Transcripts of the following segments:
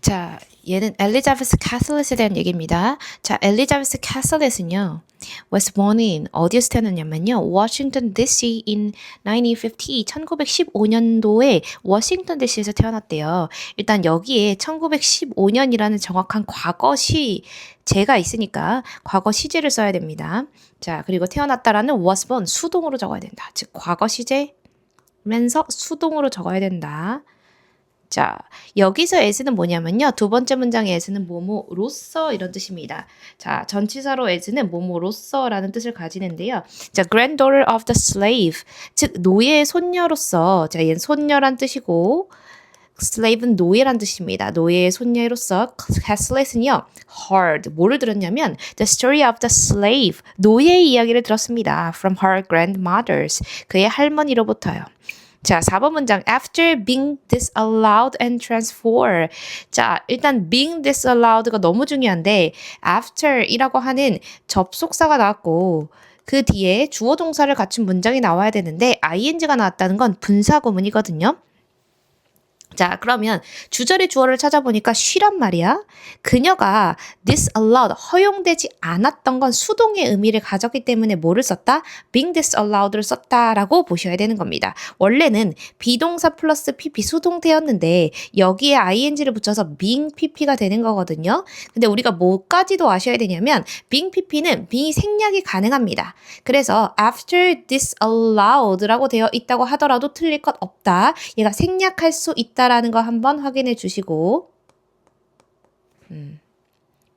자, 얘는 엘리자베스 캐슬릿에 대한 얘기입니다. 자, 엘리자베스 캐슬릿은요, was born in 어디에서 태어났냐면요, 워싱턴 DC in 1950, 1915년도에 워싱턴 DC에서 태어났대요. 일단 여기에 1915년이라는 정확한 과거 시제가 있으니까 과거 시제를 써야 됩니다. 자, 그리고 태어났다라는 was born 수동으로 적어야 된다. 즉, 과거 시제면서 수동으로 적어야 된다. 자, 여기서 as는 뭐냐면요. 두 번째 문장의 as는 뭐뭐로서 이런 뜻입니다. 자, 전치사로 as는 뭐뭐로서라는 뜻을 가지는데요. 자, granddaughter of the slave, 즉 노예의 손녀로서, 자, 얘는 손녀란 뜻이고 slave는 노예란 뜻입니다. 노예의 손녀로서 캐슬릿은요, heard, 뭐를 들었냐면 the story of the slave, 노예의 이야기를 들었습니다. from her grandmothers, 그의 할머니로부터요. 자, 4번 문장. After being disallowed and transferred. 자, 일단 being disallowed가 너무 중요한데 after이라고 하는 접속사가 나왔고 그 뒤에 주어 동사를 갖춘 문장이 나와야 되는데 ing가 나왔다는 건 분사구문이거든요. 자, 그러면 주절의 주어를 찾아보니까 she란 말이야. 그녀가 disallowed, 허용되지 않았던 건 수동의 의미를 가졌기 때문에 뭐를 썼다? being disallowed를 썼다라고 보셔야 되는 겁니다. 원래는 비동사 플러스 pp 수동태였는데 여기에 ing를 붙여서 being pp가 되는 거거든요. 근데 우리가 뭐까지도 아셔야 되냐면 being pp는 being이 생략이 가능합니다. 그래서 after disallowed라고 되어 있다고 하더라도 틀릴 것 없다. 얘가 생략할 수 있다. 라는 거 한번 확인해 주시고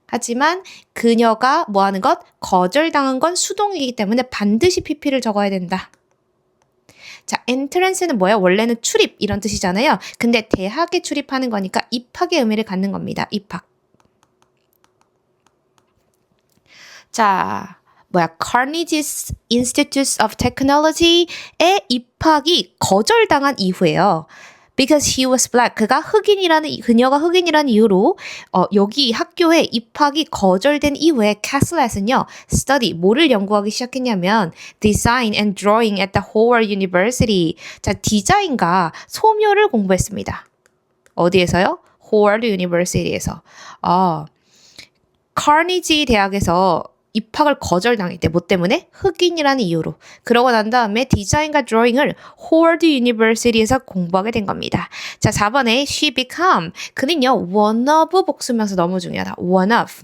하지만 그녀가 뭐 하는 것? 거절당한 건 수동이기 때문에 반드시 pp를 적어야 된다. 자, entrance는 뭐야? 원래는 출입 이런 뜻이잖아요. 근데 대학에 출입하는 거니까 입학의 의미를 갖는 겁니다. 입학. 자, Carnegie Institute of Technology에 입학이 거절당한 이후에요. Because he was black. 그녀가 흑인이라는 이유로 여기 학교에 입학이 거절된 이후에 캐슬렛은요, study, 뭐를 연구하기 시작했냐면 design and drawing at the Howard University. 자, 디자인과 소묘를 공부했습니다. 어디에서요? Howard University에서. 카네기 대학에서 입학을 거절당했대. 뭐 때문에? 흑인이라는 이유로. 그러고 난 다음에 디자인과 드로잉을 호워드 유니버시티에서 공부하게 된 겁니다. 자, 4번에 she become. 그는요, one of 복수명사 너무 중요하다. one of.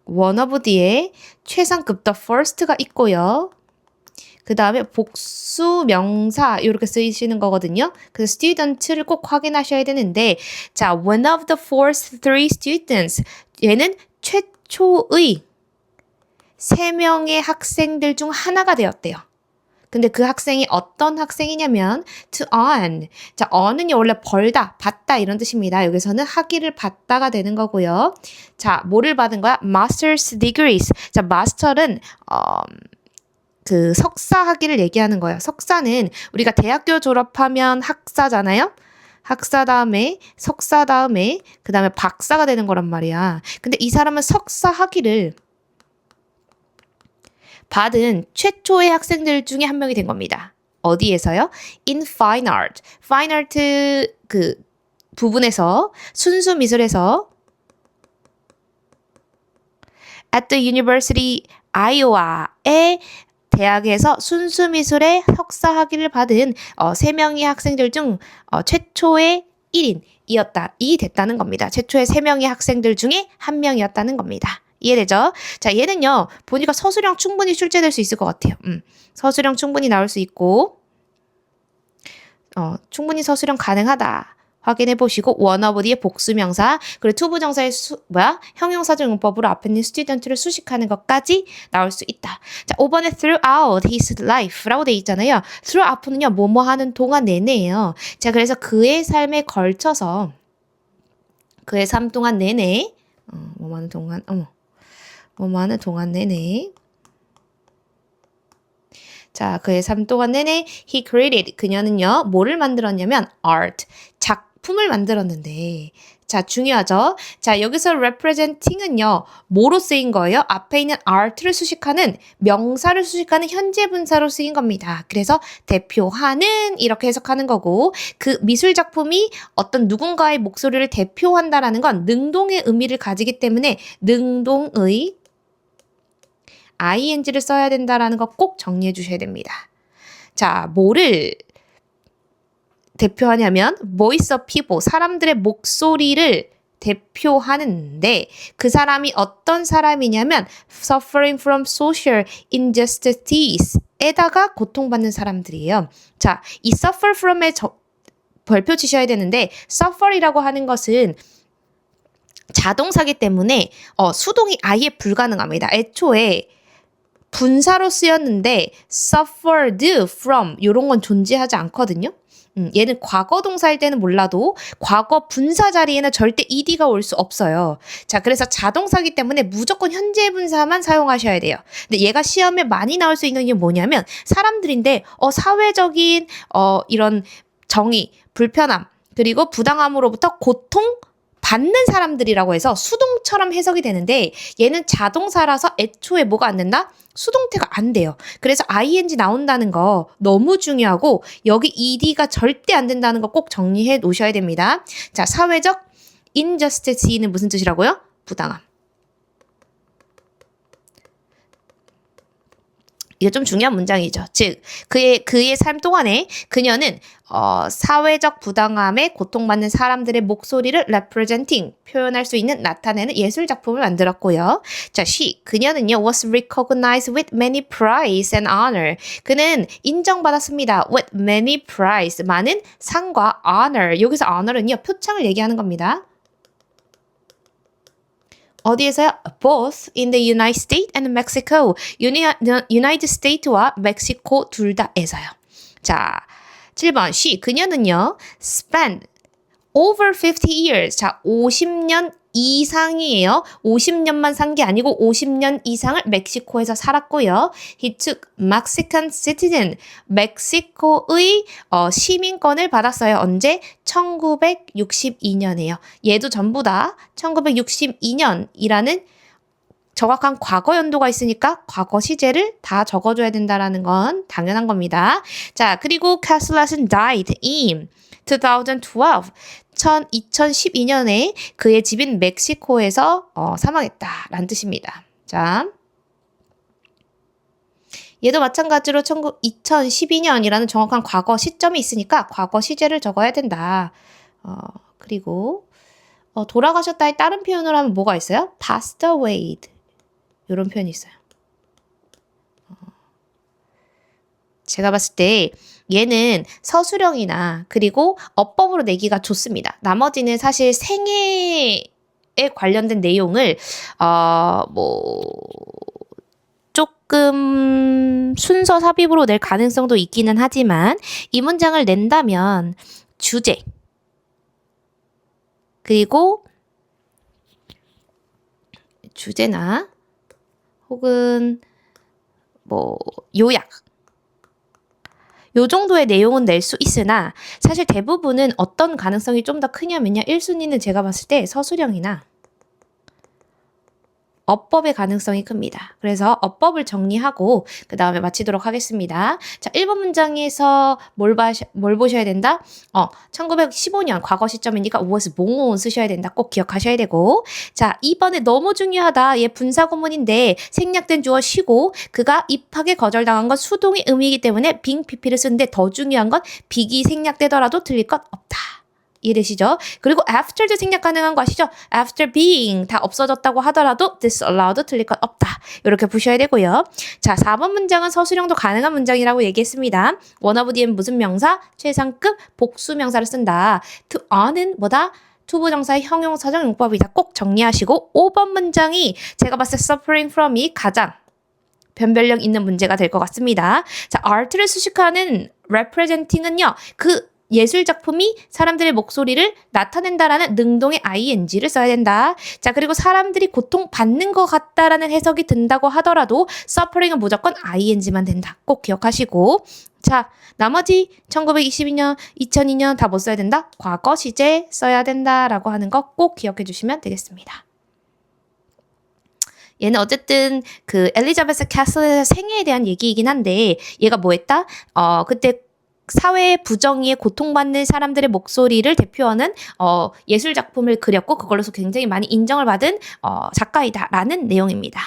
one of 뒤에 최상급 the first가 있고요. 그 다음에 복수명사 이렇게 쓰이시는 거거든요. 그래서 student를 꼭 확인하셔야 되는데 자, one of the first three students 얘는 최초의 3명의 학생들 중 하나가 되었대요. 근데 그 학생이 어떤 학생이냐면 to earn. 자, earn은요 원래 벌다, 받다 이런 뜻입니다. 여기서는 학위를 받다가 되는 거고요. 자, 뭐를 받은 거야? master's degrees. 자, 마스터는 그 석사 학위를 얘기하는 거예요. 석사는 우리가 대학교 졸업하면 학사잖아요. 학사 다음에 석사 다음에 그 다음에 박사가 되는 거란 말이야. 근데 이 사람은 석사 학위를 받은 최초의 학생들 중에 한 명이 된 겁니다. 어디에서요? In fine art. fine art 그 부분에서 순수 미술에서 at the University Iowa의 대학에서 순수미술의 석사 학위를 받은 3명의 학생들 중 최초의 1인이었다. 됐다는 겁니다. 최초의 3명의 학생들 중에 1명이었다는 겁니다. 이해되죠? 자, 얘는요. 보니까 서술형 충분히 출제될 수 있을 것 같아요. 서술형 충분히 나올 수 있고 충분히 서술형 가능하다. 확인해 보시고 one of 뒤에 복수명사 그리고 투부정사의 형용사적용법으로 앞에 있는 student를 수식하는 것까지 나올 수 있다. 자, 5번에 throughout his life라고 돼 있잖아요. throughout는요 뭐뭐 하는 동안 내내예요. 자, 그래서 그의 삶에 걸쳐서 그의 삶 동안 내내 뭐뭐 하는 동안 내내 자, 그의 삶 동안 내내 he created. 그녀는요, 뭐를 만들었냐면 art. 작품을 만들었는데 자, 중요하죠? 자, 여기서 representing은요, 뭐로 쓰인 거예요? 앞에 있는 art를 수식하는, 명사를 수식하는 현재 분사로 쓰인 겁니다. 그래서 대표하는 이렇게 해석하는 거고, 그 미술 작품이 어떤 누군가의 목소리를 대표한다라는 건 능동의 의미를 가지기 때문에 능동의 ing를 써야 된다라는 거 꼭 정리해 주셔야 됩니다. 자, 뭐를 대표하냐면 voice of people, 사람들의 목소리를 대표하는데 그 사람이 어떤 사람이냐면 suffering from social injustice 에다가 고통받는 사람들이에요. 자, 이 suffer from에 별표 치셔야 되는데 suffer이라고 하는 것은 자동사기 때문에 수동이 아예 불가능합니다. 애초에 분사로 쓰였는데 suffered from 이런 건 존재하지 않거든요. 얘는 과거 동사일 때는 몰라도 과거 분사 자리에는 절대 ed가 올 수 없어요. 자, 그래서 자동사기 때문에 무조건 현재 분사만 사용하셔야 돼요. 근데 얘가 시험에 많이 나올 수 있는 게 뭐냐면 사람들인데 사회적인 이런 정의, 불편함, 그리고 부당함으로부터 고통 받는 사람들이라고 해서 수동처럼 해석이 되는데 얘는 자동사라서 애초에 뭐가 안 된다? 수동태가 안 돼요. 그래서 ing 나온다는 거 너무 중요하고 여기 ed가 절대 안 된다는 거 꼭 정리해 놓으셔야 됩니다. 자, 사회적 injustice는 무슨 뜻이라고요? 부당함. 이게 좀 중요한 문장이죠. 즉, 그의 삶 동안에 그녀는 사회적 부당함에 고통받는 사람들의 목소리를 representing, 표현할 수 있는, 나타내는 예술 작품을 만들었고요. 자, 그녀는요, was recognized with many prize and honor. 그는 인정받았습니다. with many prize, 많은 상과 honor. 여기서 honor은요, 표창을 얘기하는 겁니다. 어디에서요? Both in the United States and Mexico. United States와 멕시코 둘 다에서요. 자, 7번 그녀는요. spent over 50 years. 자, 50년 이상이에요. 50년만 산 게 아니고 50년 이상을 멕시코에서 살았고요. He took Mexican citizen. 멕시코의 시민권을 받았어요. 언제? 1962년이에요. 얘도 전부 다 1962년이라는 정확한 과거 연도가 있으니까 과거 시제를 다 적어줘야 된다는 건 당연한 겁니다. 자, 그리고 Casillas은 died in 2012. 2012년에 그의 집인 멕시코에서 사망했다라는 뜻입니다. 자, 얘도 마찬가지로 2012년이라는 정확한 과거 시점이 있으니까 과거 시제를 적어야 된다. 그리고 돌아가셨다의 다른 표현으로 하면 뭐가 있어요? passed away. 이런 표현이 있어요. 제가 봤을 때 얘는 서술형이나 그리고 어법으로 내기가 좋습니다. 나머지는 사실 생애에 관련된 내용을 조금 순서 삽입으로 낼 가능성도 있기는 하지만 이 문장을 낸다면 주제 그리고 주제나 혹은 요약 요 정도의 내용은 낼 수 있으나 사실 대부분은 어떤 가능성이 좀 더 크냐면요. 1순위는 제가 봤을 때 서술형이나 어법의 가능성이 큽니다. 그래서 어법을 정리하고 그 다음에 마치도록 하겠습니다. 자, 1번 문장에서 뭘 보셔야 된다? 1915년 과거 시점이니까 was born 쓰셔야 된다. 꼭 기억하셔야 되고 자, 2번에 너무 중요하다. 얘 분사구문인데 생략된 주어 쉬고 그가 입학에 거절당한 건 수동의 의미이기 때문에 being pp를 쓰는데 더 중요한 건 be이 생략되더라도 틀릴 것 없다. 이해되시죠? 그리고 after도 생략 가능한 거 아시죠? after being 다 없어졌다고 하더라도 disallowed 틀릴 것 없다. 이렇게 보셔야 되고요. 자, 4번 문장은 서술형도 가능한 문장이라고 얘기했습니다. one of them은 무슨 명사? 최상급 복수 명사를 쓴다. to earn은 뭐다? 투부정사의 형용사적 용법이다. 꼭 정리하시고 5번 문장이 제가 봤을 때 suffering from이 가장 변별력 있는 문제가 될 것 같습니다. 자, art를 수식하는 representing은요. 그 예술 작품이 사람들의 목소리를 나타낸다라는 능동의 ing를 써야 된다. 자, 그리고 사람들이 고통받는 것 같다라는 해석이 든다고 하더라도 suffering은 무조건 ing만 된다. 꼭 기억하시고. 자, 나머지 1922년, 2002년 다 못 써야 된다. 과거 시제 써야 된다라고 하는 거 꼭 기억해 주시면 되겠습니다. 얘는 어쨌든 그 엘리자베스 캐슬의 생애에 대한 얘기이긴 한데 얘가 뭐 했다? 그때 사회 부정의에 고통받는 사람들의 목소리를 대표하는 예술 작품을 그렸고 그걸로서 굉장히 많이 인정을 받은 작가이다라는 내용입니다.